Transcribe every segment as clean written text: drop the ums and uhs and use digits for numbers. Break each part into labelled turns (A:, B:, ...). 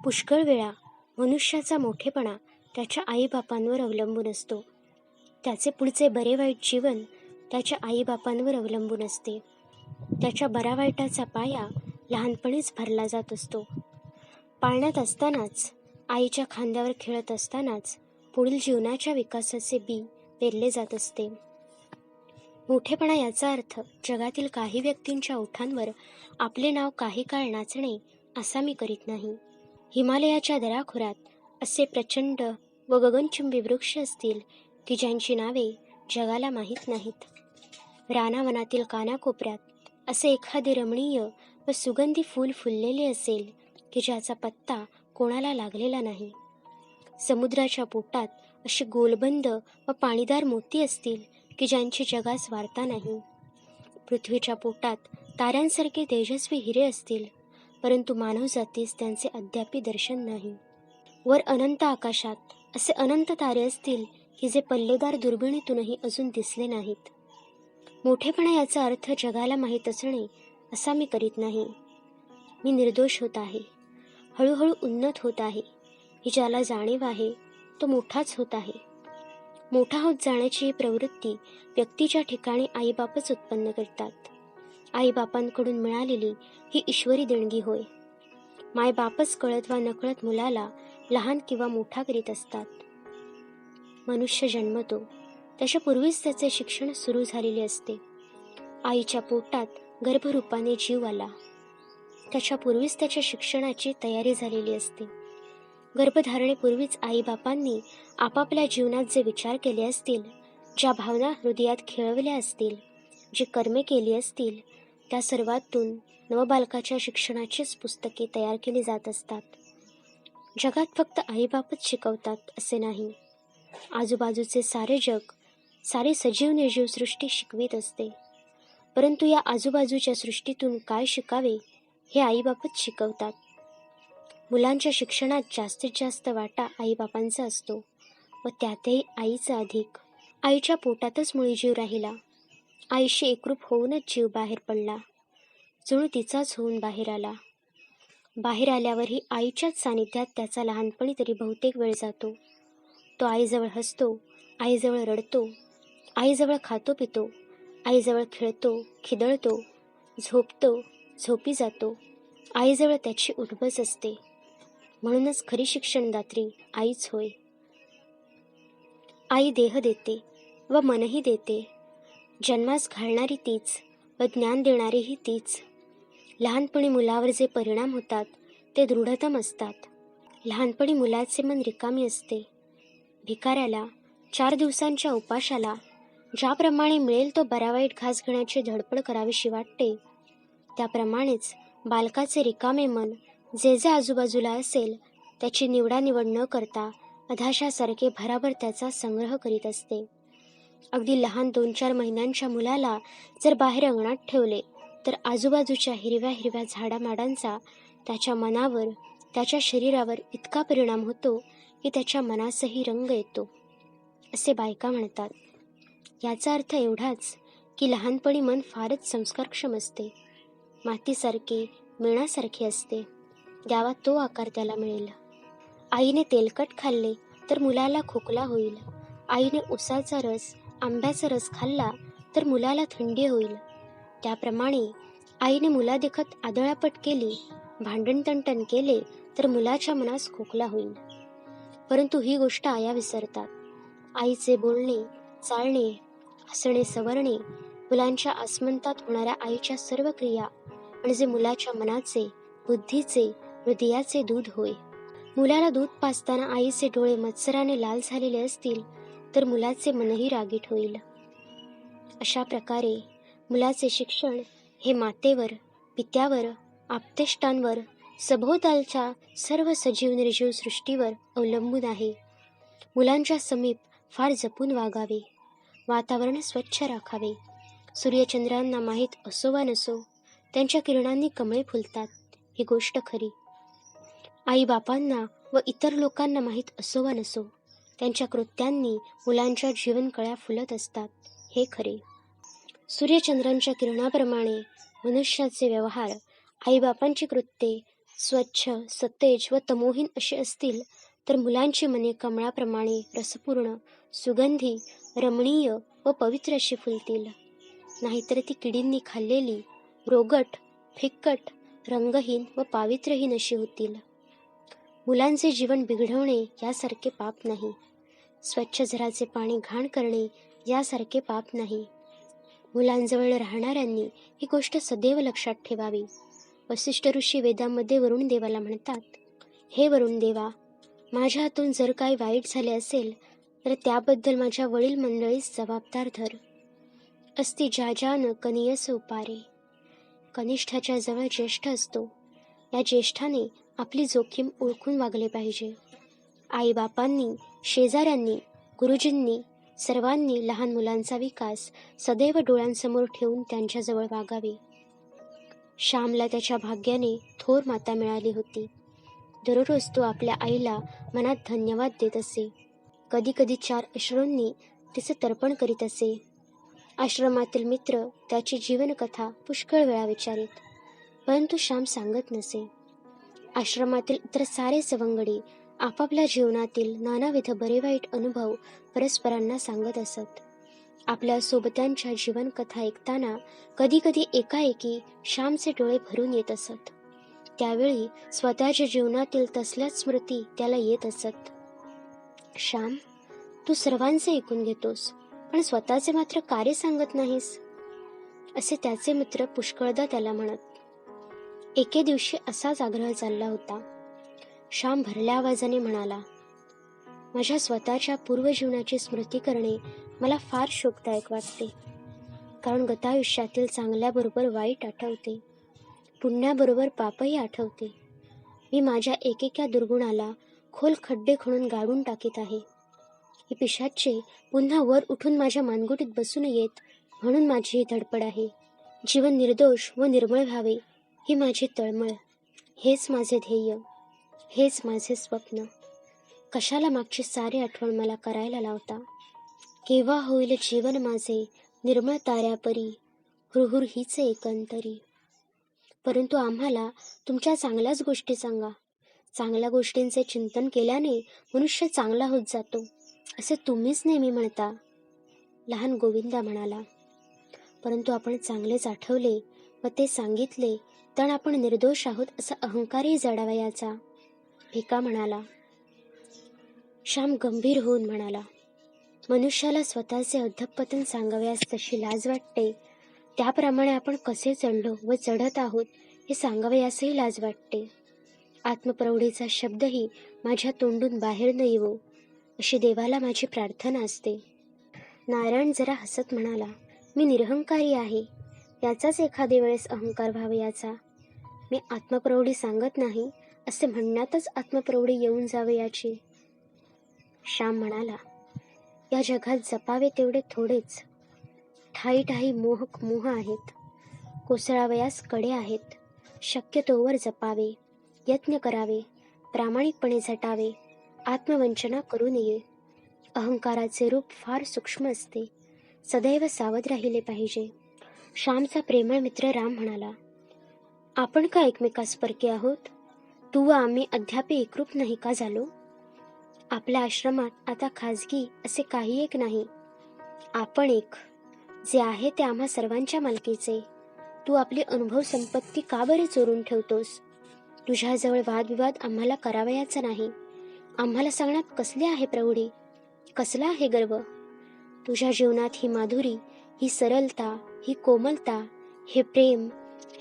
A: पुष्कळ वेळा मनुष्याचा मोठेपणा त्याच्या आईबापांवर अवलंबून असतो. त्याचे पुढचे बरे वाईट जीवन त्याच्या आईबापांवर अवलंबून असते. त्याच्या बऱ्यावाईटाचा पाया लहानपणीच भरला जात असतो. पाळण्यात असतानाच, आईच्या खांद्यावर खेळत असतानाच पुढील जीवनाच्या विकासाचे बी पेरले जात असते. मोठेपणा याचा अर्थ जगातील काही व्यक्तींच्या ओठांवर आपले नाव काही काळ नाचणे असा मी करीत नाही. हिमालयाच्या दऱ्याखोऱ्यात असे प्रचंड व गगनचुंबी वृक्ष असतील की ज्यांची नावे जगाला माहीत नाहीत. रानावनातील कानाकोपऱ्यात असे एखादे रमणीय व सुगंधी फूल फुललेले असेल की ज्याचा पत्ता कोणाला लागलेला नाही. समुद्राच्या पोटात असे गोलबंद व पाणीदार मोती असतील की ज्यांची जगास वार्ता नाही. पृथ्वीच्या पोटात ताऱ्यांसारखे तेजस्वी हिरे असतील, परंतु मानवजातीस त्यांचे अद्यापी दर्शन नाही. वर अनंत आकाशात असे अनंत तारे असतील की जे पल्लेदार दुर्बिणीतूनही अजून दिसले नाहीत. मोठेपणा याचा अर्थ जगाला माहीत असणे असा मी करीत नाही. मी निर्दोष होत आहे, हळूहळू उन्नत होत आहे. ही ज्याला जाणीव आहे तो मोठाच होत आहे. मोठा होत जाण्याची ही प्रवृत्ती व्यक्तीच्या ठिकाणी आईबापच उत्पन्न करतात. आईबापांकडून मिळालेली ही ईश्वरी देणगी होय. मायबापच कळत वा नकळत मुलाला लहान किंवा मोठा करीत असतात. मनुष्य जन्मतो त्याच्या पूर्वीच त्याचे शिक्षण सुरू झालेले असते. आईच्या पोटात गर्भरूपाने जीव आला, त्याच्या पूर्वीच त्याच्या शिक्षणाची तयारी झालेली असते. गर्भधारणेपूर्वीच आईबापांनी आपापल्या जीवनात जे विचार केले असतील, ज्या भावना हृदयात खेळवल्या असतील, जी कर्मे केली असतील, त्या सर्वातून नवबालकाच्या शिक्षणाचीच पुस्तके तयार केली जात असतात. जगात फक्त आईबापच शिकवतात असे नाही. आजूबाजूचे सारे जग, सारी सजीव निर्जीव सृष्टी शिकवीत असते. परंतु या आजूबाजूच्या सृष्टीतून काय शिकावे हे आईबापच शिकवतात. मुलांच्या शिक्षणात जास्तीत जास्त वाटा आईबापांचा असतो व त्यातही आईचा अधिक. आईच्या पोटातच मुळी जीव राहिला. आईशी एकरूप होऊनच जीव बाहेर पडला, जणू तिचाच होऊन बाहेर आला. बाहेर आल्यावरही आईच्याच सानिध्यात त्याचा लहानपणी तरी बहुतेक वेळ जातो. तो आईजवळ हसतो, आईजवळ रडतो, आईजवळ खातो पितो, आईजवळ खेळतो, खिदळतो, झोपतो, झोपी जातो. आईजवळ त्याची उठबस असते. म्हणूनच खरी शिक्षणदात्री आईच होय. आई देह देते व मनही देते. जन्मास घालणारी तीच व ज्ञान देणारीही तीच. लहानपणी मुलावर जे परिणाम होतात ते दृढतम असतात. लहानपणी मुलाचे मन रिकामी असते. भिकाऱ्याला 4 दिवसांच्या उपाशाला ज्याप्रमाणे मिळेल तो बरावाईट घास घेण्याची धडपड करावीशी वाटते, त्याप्रमाणेच बालकाचे रिकामे मन जे जे आजूबाजूला असेल त्याची निवडानिवड न करता अधाशासारखे भराभर त्याचा संग्रह करीत असते. अगदी लहान 2-4 महिन्यांच्या मुलाला जर बाहेर अंगणात ठेवले तर आजूबाजूच्या हिरव्या हिरव्या झाडामाडांचा त्याच्या मनावर, त्याच्या शरीरावर इतका परिणाम होतो की त्याच्या मनासही रंग येतो, असे बायका म्हणतात. याचा अर्थ एवढाच की लहानपणी मन फारच संस्कारक्षम असते. मातीसारखे, मेणासारखे असते. द्यावा तो आकार त्याला मिळेल. आईने तेलकट खाल्ले तर मुलाला खोकला होईल. आईने उसाचा रस, आंब्याचा रस खाल्ला तर मुलाला थंडी होईल. त्याप्रमाणे आईने मुलादेखत आदळापट केली, भांडणतंटण केले तर मुलाच्या मनास खोकला होईल. परंतु ही गोष्ट आया विसरतात. आईचे बोलणे, चालणे, हसणे, सवरणे, मुलांच्या आसमंतात होणाऱ्या आईच्या सर्व क्रिया म्हणजे मुलाच्या मनाचे, बुद्धीचे, हृदयाचे दूध होय. मुलाला दूध पाजताना आईचे डोळे मत्सराने लाल झालेले असतील तर मुलाचे मनही रागीट होईल. अशा प्रकारे मुलाचे शिक्षण हे मातेवर, पित्यावर, आप्तेष्टांवर, सभोवतालच्या सर्व सजीव निर्जीव सृष्टीवर अवलंबून आहे. मुलांच्या समीप फार जपून वागावे, वातावरण स्वच्छ राखावे. सूर्यचंद्रांना माहीत असो वा नसो, त्यांच्या किरणांनी कमळे फुलतात, ही गोष्ट खरी. आईबापांना व इतर लोकांना माहीत असो वा नसो, त्यांच्या कृत्यांनी मुलांच्या जीवनकळ्या फुलत असतात, हे खरे. सूर्यचंद्रांच्या किरणाप्रमाणे मनुष्याचे व्यवहार, आईबापांची कृत्ये स्वच्छ, सतेज व तमोहीन अशी असतील तर मुलांची मने कमळाप्रमाणे रसपूर्ण, सुगंधी, रमणीय व पवित्र अशी फुलतील. नाहीतर ती किडींनी खाल्लेली, रोगट, फिक्कट, रंगहीन व पावित्र्यहीन अशी होतील. मुलांचे जीवन बिघडवणे यासारखे पाप नाही. स्वच्छ झराचे पाणी घाण करणे यासारखे पाप नाही. मुलांजवळ राहणाऱ्यांनी ही गोष्ट सदैव लक्षात ठेवावी. वसिष्ठ ऋषी वेदामध्ये वरुण देवाला म्हणतात, हे वरुण देवा, माझ्या हातून जर काही वाईट झाले असेल तर त्याबद्दल माझ्या वडील मंडळीस जबाबदार धर. अस्ति ज्याजान कनियस उपारे. कनिष्ठाच्या जवळ ज्येष्ठ असतो. या ज्येष्ठाने आपली जोखीम ओळखून वागले पाहिजे. आईबापांनी, शेजाऱ्यांनी, गुरुजींनी सर्वांनी लहान मुलांचा विकास सदैव डोळ्यांसमोर ठेवून त्यांच्याजवळ वागावे. श्यामला त्याच्या भाग्याने थोर माता मिळाली होती. दररोज तो आपल्या आईला मनात धन्यवाद देत असे. कधी कधी 4 अश्रूंनी तिचे तर्पण करीत असे. आश्रमातील मित्र त्याची जीवनकथा पुष्कळ वेळा विचारित, परंतु श्याम सांगत नसे. आश्रमातील इतर सारे सवंगडी आपापल्या जीवनातील नानाविध बरे वाईट अनुभव परस्परांना सांगत असत. आपल्या सोबत्यांच्या जीवनकथा ऐकताना कधी कधी एकाएकी श्यामचे डोळे भरून येत असत. त्यावेळी स्वतःच्या जीवनातील तसल्याच स्मृती त्याला येत असत. श्याम, तू सर्वांचे ऐकून घेतोस, पण स्वतःचे मात्र कार्य सांगत नाहीस, असे त्याचे मित्र पुष्कळदा त्याला म्हणत. एके दिवशी असाच आग्रह चालला होता. श्याम भरल्या आवाजाने म्हणाला, माझ्या स्वतःच्या पूर्वजीवनाची स्मृती करणे मला फार शोकदायक वाटते. कारण गतायुष्यातील चांगल्याबरोबर वाईट आठवते, पुण्याबरोबर पापही आठवते. मी माझ्या एकेका दुर्गुणाला खोल खड्डे खणून गाडून टाकीत आहे. ही पिशाच्चे पुन्हा वर उठून माझ्या मानगुटीत बसू नयेत म्हणून माझी ही धडपड आहे. जीवन निर्दोष व निर्मळ व्हावे ही माझी तळमळ. हेच माझे ध्येय, हेच माझे स्वप्न. कशाला मागची सारी आठवण मला करायला लावता. केव्हा होईल जीवन माझे निर्मळ ताऱ्यापरी, हुरहुर हीचे एकंतरी. परंतु आम्हाला तुमच्या चांगल्याच गोष्टी सांगा. चांगल्या गोष्टींचे चिंतन केल्याने मनुष्य चांगला होत जातो, असे तुम्हीच नेहमी म्हणता. लहान गोविंदा म्हणाला, परंतु आपण चांगलेच आठवले व ते सांगितले तर आपण निर्दोष आहोत असा अहंकारही जडावयाचा. भिका म्हणाला. श्याम गंभीर होऊन म्हणाला, मनुष्याला स्वतःचे अधःपतन सांगावयास तशी लाज वाटते, त्याप्रमाणे आपण कसे चढलो व चढत आहोत हे सांगावयासही लाज वाटते. आत्मप्रौढीचा शब्दही माझ्या तोंडून बाहेर न येवो अशी देवाला माझी प्रार्थना असते. नारायण जरा हसत म्हणाला, मी निरहंकारी आहे, याचाच एखादे वेळेस अहंकार व्हावयाचा. मी आत्मप्रौढी सांगत नाही असे म्हणण्यातच आत्मप्रौढी येऊन जावयाची. श्याम म्हणाला, या जगात जपावे तेवढे थोडेच. ठाई ठाई मोहक मोह आहेत, कोसळावयास कडे आहेत. शक्यतोवर जपावे, यत्न करावे, प्रामाणिकपणे झटावे, आत्मवंचना करू नये. अहंकाराचे रूप फार सूक्ष्म असते, सदैव सावध राहिले पाहिजे. श्यामचा प्रेमळ मित्र राम म्हणाला, आपण का एकमेकास परके आहोत? तू व आम्ही अद्याप एकरूप नाही का झालो? आपल्या आश्रमात आता खाजगी असे काही एक नाही. आपण एक. जे आहे ते आम्हा सर्वांच्या मालकीचे. तू आपली अनुभव संपत्ती का बरे चोरून ठेवतोस? तुझ्याजवळ वादविवाद आम्हाला करावयाचा नाही. आम्हाला सांगण्यात कसली आहे प्रौढी, कसला आहे गर्व? तुझ्या जीवनात ही माधुरी, ही सरलता, ही कोमलता, हे प्रेम,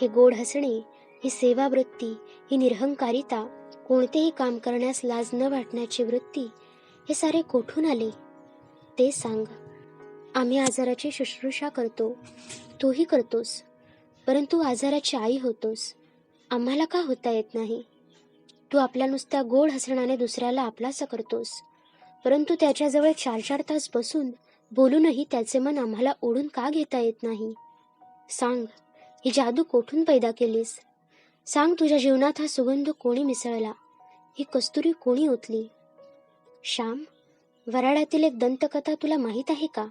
A: हे गोड हसणे, ही सेवावृत्ती, ही निरहंकारिता, कोणतेही काम करण्यास लाज न वाटण्याची वृत्ती, हे सारे कोठून आले ते सांग. आम्ही आजाराची शुश्रूषा करतो, तूही करतोस, परंतु आजाराची आई होतोस. आम्हाला का होता येत नाही? तू आपल्या नुसत्या गोड हसण्याने दुसऱ्याला आपलासा करतोस, परंतु त्याच्याजवळ 4-4 तास बसून बोलूनही त्याचे मन आम्हाला ओढून का घेता येत नाही? सांग, ही जादू कोठून पैदा केलीस? सांग, तुझ्या जीवनात हा सुगंध कोणी मिसळला, ही कस्तुरी कोणी ओतली? श्याम, वराडातील एक दंतकथा तुला माहीत आहे का?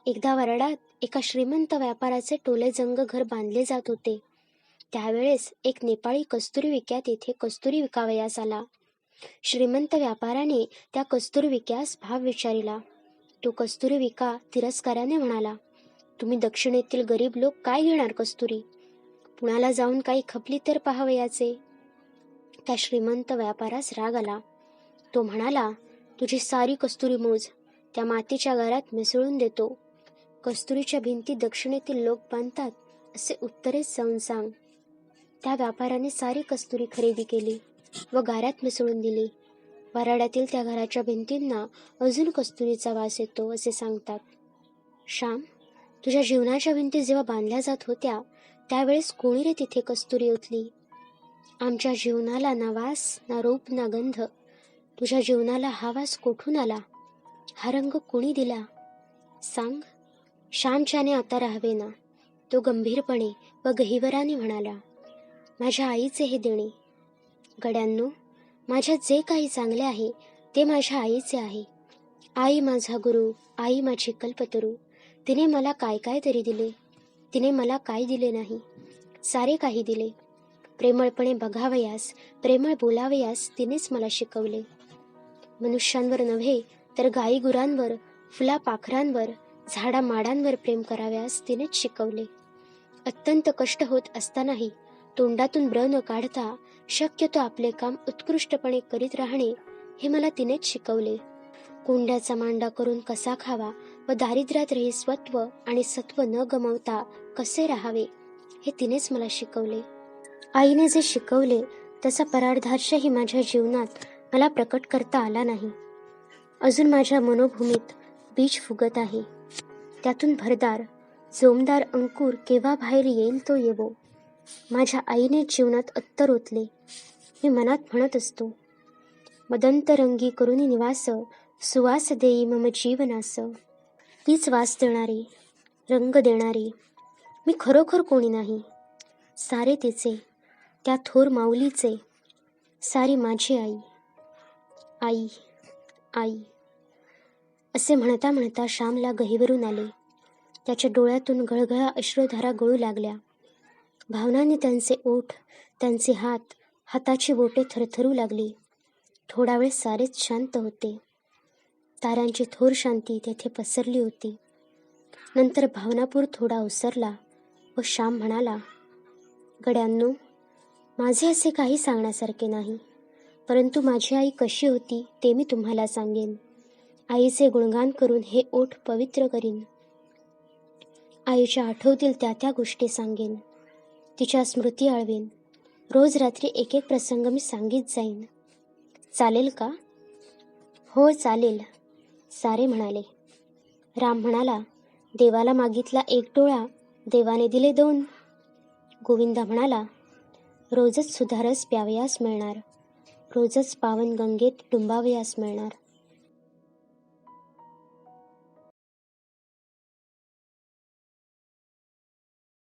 A: एकदा वराडात एका श्रीमंत व्यापाराचे टोले जंग घर बांधले जात होते. त्यावेळेस एक नेपाळी कस्तुरी विक्यात येथे कस्तुरी विकावयास आला. श्रीमंत व्यापाऱ्याने त्या कस्तुरी विक्यास भाव विचारिला. तो कस्तुरी विका तिरस्काराने म्हणाला, तुम्ही दक्षिणेतील गरीब लोक काय घेणार कस्तुरी? पुण्याला जाऊन काही खपली तर पाहावयाचे. त्या श्रीमंत व्यापारास राग आला. तो म्हणाला, तुझी सारी कस्तुरी मोज, त्या मातीच्या घरात मिसळून देतो. कस्तुरीच्या भिंती दक्षिणेतील लोक बांधतात असे उत्तरेस जाऊन सांग. त्या व्यापाऱ्याने सारी कस्तुरी खरेदी केली व गाऱ्यात मिसळून दिली. वराड्यातील त्या घराच्या भिंतींना अजून कस्तुरीचा वास येतो असे सांगतात. श्याम, तुझ्या जीवनाच्या भिंती जेव्हा बांधल्या जात होत्या त्यावेळेस कोणी रे तिथे कस्तुरी ओतली? आमच्या जीवनाला ना वास, ना रूप, ना गंध. तुझ्या जीवनाला हा वास कोठून आला? हा रंग कोणी दिला? सांग. श्यामच्याने आता राहावे ना. तो गंभीरपणे व गहिवराने म्हणाला, माझ्या आईचे हे देणे. गड्यांनो, माझ्यात जे काही चांगले आहे ते माझ्या आईचे आहे. आई माझा गुरु, आई माझी कल्पतरू. तिने मला काय काय तरी दिले. तिने मला काय दिले नाही? सारे काही दिले. प्रेमळपणे बघावयास, प्रेमळ बोलावयास तिनेच मला शिकवले. मनुष्यांवर नव्हे तर गाई गुरांवर, फुला पाखरांवर, झाडा माडांवर प्रेम कराव्यास तिनेच शिकवले. अत्यंत कष्ट होत असतानाही तोंडातून ब्र न काढता शक्यतो आपले काम उत्कृष्टपणे करीत राहणे हे मला तिनेच शिकवले. कोंड्याचा मांडा करून कसा खावा व दारिद्र्यात स्वत्व आणि सत्व न गमावता कसे राहावे हे तिनेच मला शिकवले. आईने जे शिकवले त्याचा परार्धार्शही माझ्या जीवनात मला प्रकट करता आला नाही. अजून माझ्या मनोभूमीत बीज फुगत आहे. त्यातून भरदार जोमदार अंकुर केव्हा बाहेर येईल तो येवो. माझ्या आईने जीवनात अत्तर ओतले. मी मनात म्हणत असतो, मदंतरंगी करुणी निवास, सुवास देई मम जीवनास. तीच वास देणारी, रंग देणारी, मी खरोखर कोणी नाही. सारे तिचे, त्या थोर माऊलीचे, सारी माझी आई. आई, आई असे म्हणता म्हणता श्यामला गहिवरून आले. त्याच्या डोळ्यातून गळगळा अश्रुधारा गळू लागल्या. भावनांनी त्यांचे ओठ, त्यांचे हात, हाताची बोटे थरथरू लागली. थोडा वेळ सारेच शांत होते. ताऱ्यांची थोर शांती तेथे पसरली होती. नंतर भावनापूर थोडा ओसरला व श्याम म्हणाला, गड्यांनो, माझे असे काही सांगण्यासारखे नाही, परंतु माझी आई कशी होती ते मी तुम्हाला सांगेन. आईचे गुणगान करून हे ओठ पवित्र करीन. आईच्या आठवतील त्या त्या गोष्टी सांगेन. तिच्या स्मृती आळवेन. रोज रात्री एक एक प्रसंग मी सांगित जाईन. चालेल का? हो चालेल, सारे म्हणाले. राम म्हणाला, देवाला मागितला 1 डोळा, देवाने दिले 2. गोविंदा म्हणाला, रोजच सुधारस प्यावयास मिळणार, रोजच पावन गंगेत डुंबावयास मिळणार.